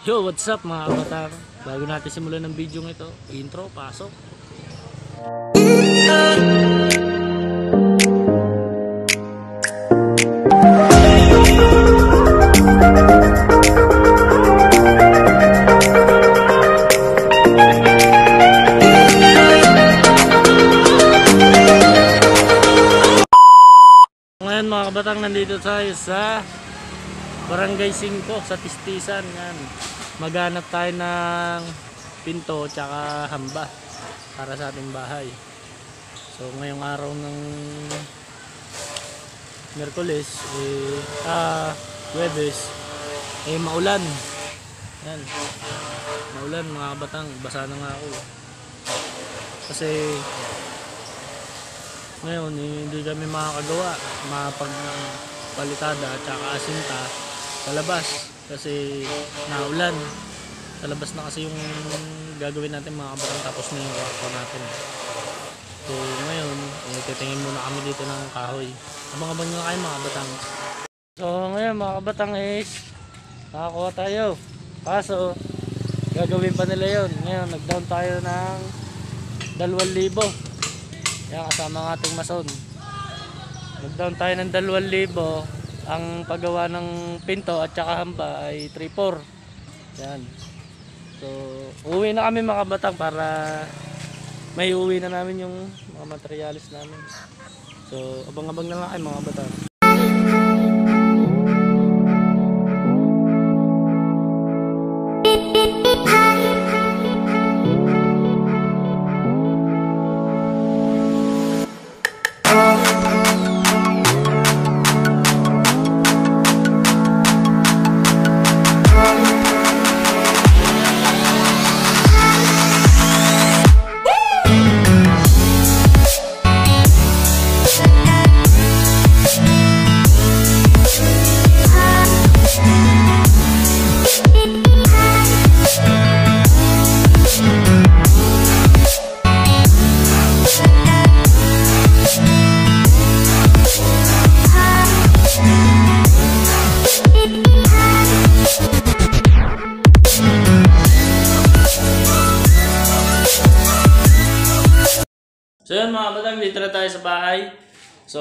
Yo, what's up mga kabatang? Bago natin simulan ng video ito, intro, pasok. Ngayon mga kabatang, nandito tayo sa Barangay 5 sa Tistisan. Yan. Maghanap tayo ng pinto tsaka hamba para sa ating bahay. So ngayong araw ng Miyerkules Huwebes maulan. Yan. Maulan mga kabatang, basa na nga ako. Kasi ngayon hindi kami makakagawa mapagpalitada at saka asinta sa labas kasi naulan. Sa labas na kasi yung gagawin natin mga kabatang, tapos na yung kwarto natin. So ngayon titingin muna kami dito ng kahoy. Abang-abang nyo na kayo mga kabatang. So ngayon mga kabatang nakakuha tayo, kaso gagawin pa nila yun. Ngayon nag-down tayo ng 2,000. Yan, kasama ng ating mason. Nag-down tayo ng 2,000. Ang paggawa ng pinto at saka hamba ay 3,400. Yan. So uwi na kami mga kabatang para may uwi na namin yung mga materialis namin. So abang-abang na lang kayo mga kabatang. So yun mga kabatang, dito na tayo sa bahay. So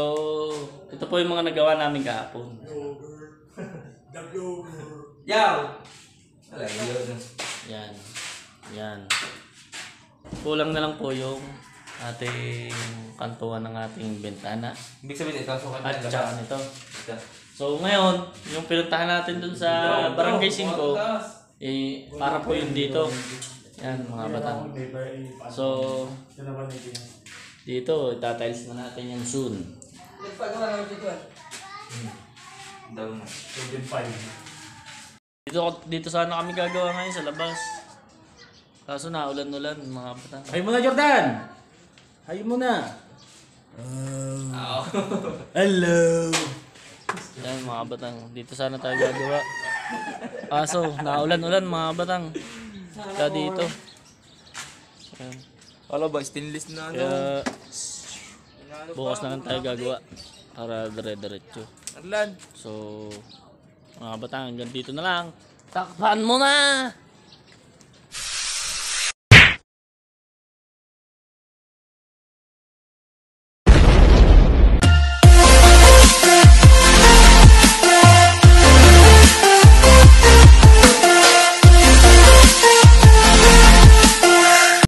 ito po yung mga nagawa namin kahapon. Yaw! Yan. Yan. Kulang na lang po yung ating kantuan ng ating bintana. Ibig sabihin ito, sukat At na saka nito. Ito. So ngayon, yung pinuntahan natin dun sa Barangay 5, para po yun dito. Yan mga batang. So dito, itatiles na natin yung soon. Nagpagawa naman dito Daw na. Dito sana kami gagawa ngayon sa labas. Kaso naulan-ulan mga batang. Hayo mo na, Jordan! Hayo mo na! Hello! Yan mga batang, dito sana tayo gagawa. Kaso naulan-ulan mga batang. Kaya dito. Yan. Wala ba? Stainless na Kaya bukas na lang tayo gagawa para dire-diretso. Arlan! So mga batang, hanggang dito na lang. Takpan mo na!